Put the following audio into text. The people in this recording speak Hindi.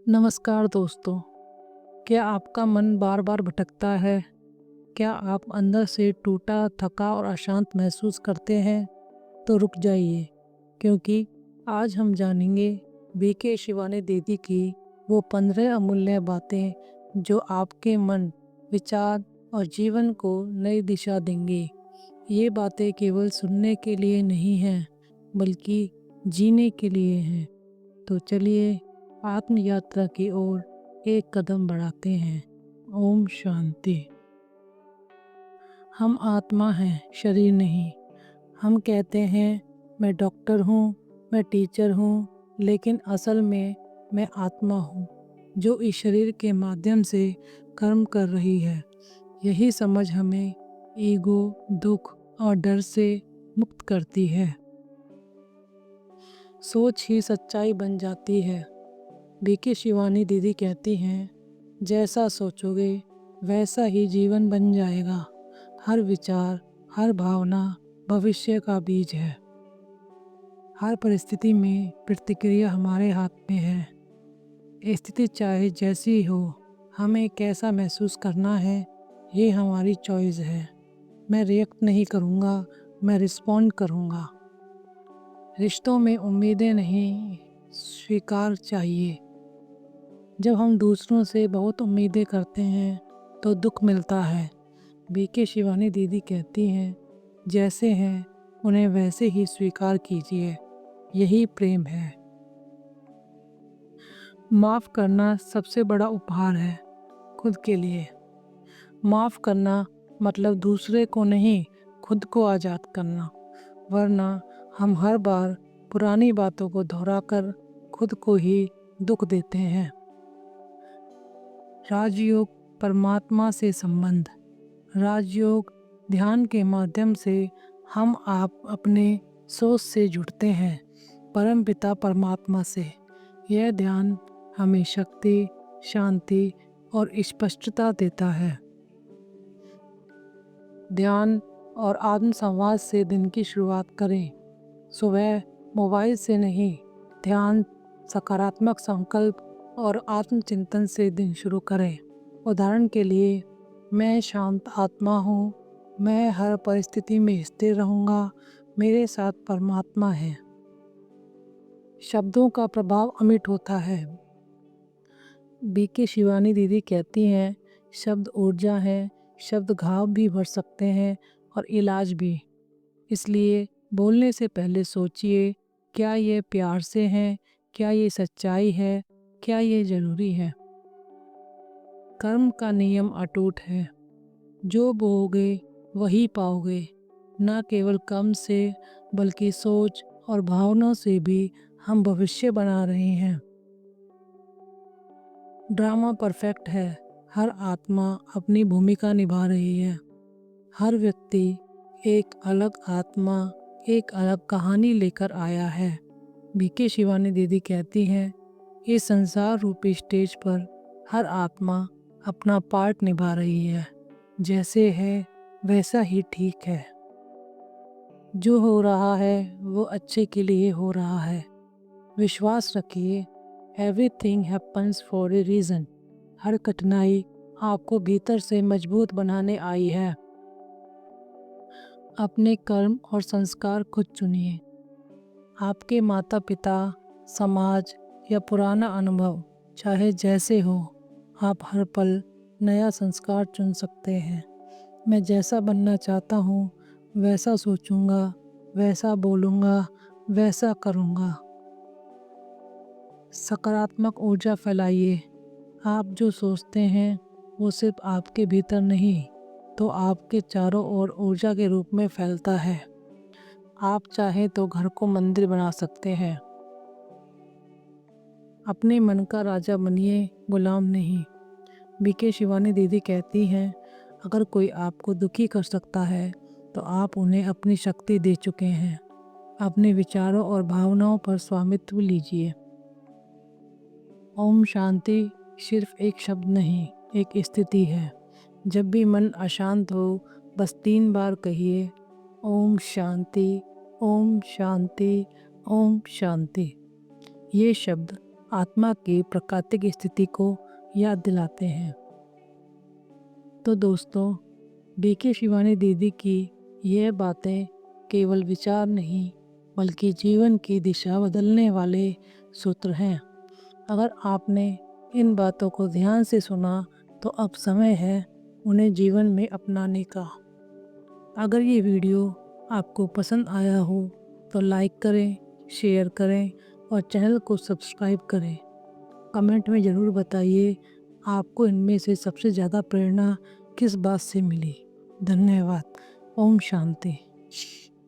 नमस्कार दोस्तों। क्या आपका मन बार बार भटकता है? क्या आप अंदर से टूटा, थका और अशांत महसूस करते हैं? तो रुक जाइए, क्योंकि आज हम जानेंगे बीके शिवानी दीदी की वो 15 अमूल्य बातें जो आपके मन, विचार और जीवन को नई दिशा देंगी। ये बातें केवल सुनने के लिए नहीं हैं, बल्कि जीने के लिए हैं। तो चलिए आत्म यात्रा की ओर एक कदम बढ़ाते हैं। ओम शांति। हम आत्मा हैं, शरीर नहीं। हम कहते हैं मैं डॉक्टर हूँ, मैं टीचर हूँ, लेकिन असल में मैं आत्मा हूँ जो इस शरीर के माध्यम से कर्म कर रही है। यही समझ हमें ईगो, दुख और डर से मुक्त करती है। सोच ही सच्चाई बन जाती है। बीके शिवानी दीदी कहती हैं, जैसा सोचोगे वैसा ही जीवन बन जाएगा। हर विचार, हर भावना भविष्य का बीज है। हर परिस्थिति में प्रतिक्रिया हमारे हाथ में है। स्थिति चाहे जैसी हो, हमें कैसा महसूस करना है ये हमारी चॉइस है। मैं रिएक्ट नहीं करूँगा, मैं रिस्पॉन्ड करूँगा। रिश्तों में उम्मीदें नहीं, स्वीकार चाहिए। जब हम दूसरों से बहुत उम्मीदें करते हैं तो दुख मिलता है। बीके शिवानी दीदी कहती हैं, जैसे हैं उन्हें वैसे ही स्वीकार कीजिए, यही प्रेम है। माफ़ करना सबसे बड़ा उपहार है खुद के लिए। माफ़ करना मतलब दूसरे को नहीं, खुद को आज़ाद करना। वरना हम हर बार पुरानी बातों को दोहराकर खुद को ही दुख देते हैं। राजयोग परमात्मा से संबंध। राजयोग ध्यान के माध्यम से हम आप अपने सोच से जुड़ते हैं परम पिता परमात्मा से। यह ध्यान हमें शक्ति, शांति और स्पष्टता देता है। ध्यान और आत्म संवाद से दिन की शुरुआत करें। सुबह मोबाइल से नहीं, ध्यान, सकारात्मक संकल्प और आत्मचिंतन से दिन शुरू करें। उदाहरण के लिए, मैं शांत आत्मा हूँ, मैं हर परिस्थिति में स्थिर रहूँगा, मेरे साथ परमात्मा है। शब्दों का प्रभाव अमिट होता है। बीके शिवानी दीदी कहती हैं, शब्द ऊर्जा है, शब्द घाव भी भर सकते हैं और इलाज भी। इसलिए बोलने से पहले सोचिए, क्या ये प्यार से है, क्या ये सच्चाई है, क्या ये ज़रूरी है। कर्म का नियम अटूट है। जो बोओगे वही पाओगे। न केवल कर्म से, बल्कि सोच और भावनाओं से भी हम भविष्य बना रहे हैं। ड्रामा परफेक्ट है। हर आत्मा अपनी भूमिका निभा रही है। हर व्यक्ति एक अलग आत्मा, एक अलग कहानी लेकर आया है। बीके शिवानी दीदी कहती हैं, इस संसार रूपी स्टेज पर हर आत्मा अपना पार्ट निभा रही है। जैसे है वैसा ही ठीक है। जो हो रहा है वो अच्छे के लिए हो रहा है। विश्वास रखिए, everything happens for a reason. हर कठिनाई आपको भीतर से मजबूत बनाने आई है। अपने कर्म और संस्कार खुद चुनिए। आपके माता पिता, समाज या पुराना अनुभव चाहे जैसे हो, आप हर पल नया संस्कार चुन सकते हैं। मैं जैसा बनना चाहता हूँ वैसा सोचूंगा, वैसा बोलूँगा, वैसा करूँगा। सकारात्मक ऊर्जा फैलाइए। आप जो सोचते हैं वो सिर्फ आपके भीतर नहीं, तो आपके चारों ओर ऊर्जा के रूप में फैलता है। आप चाहें तो घर को मंदिर बना सकते हैं। अपने मन का राजा बनिए, गुलाम नहीं। बीके शिवानी दीदी कहती हैं, अगर कोई आपको दुखी कर सकता है तो आप उन्हें अपनी शक्ति दे चुके हैं। अपने विचारों और भावनाओं पर स्वामित्व लीजिए। ओम शांति सिर्फ एक शब्द नहीं, एक स्थिति है। जब भी मन अशांत हो, बस 3 बार कहिए, ओम शांति, ओम शांति, ओम शांति। ये शब्द आत्मा की प्राकृतिक स्थिति को याद दिलाते हैं। तो दोस्तों, बीके शिवानी दीदी की यह बातें केवल विचार नहीं बल्कि जीवन की दिशा बदलने वाले सूत्र हैं। अगर आपने इन बातों को ध्यान से सुना तो अब समय है उन्हें जीवन में अपनाने का। अगर ये वीडियो आपको पसंद आया हो तो लाइक करें, शेयर करें और चैनल को सब्सक्राइब करें। कमेंट में ज़रूर बताइए आपको इनमें से सबसे ज़्यादा प्रेरणा किस बात से मिली। धन्यवाद। ओम शांति।